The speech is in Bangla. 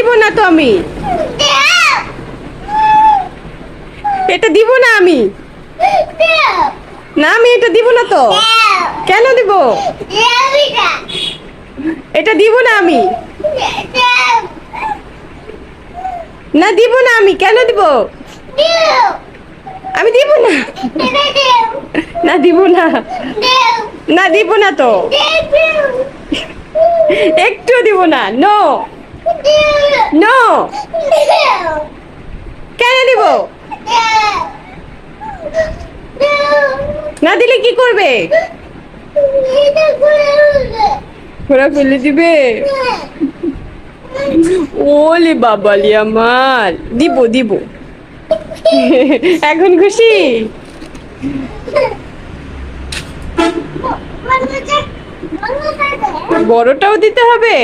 দিব না তো আমি, এটা দিব না আমি, না আমি এটা দিব না তো। কেন দিব? এটা দিব না আমি, না দিব না আমি, কেন দিব? আমি দিব না, না দিব না, না দিব না তো, একটু দিব না। নো নো, কেন দিব? না দিলে কি করবে? ঘোরা ফেলে দিবে। ওলে বাবালি আমার, দিব দিব। এখন খুশি? বড়টাও দিতে হবে?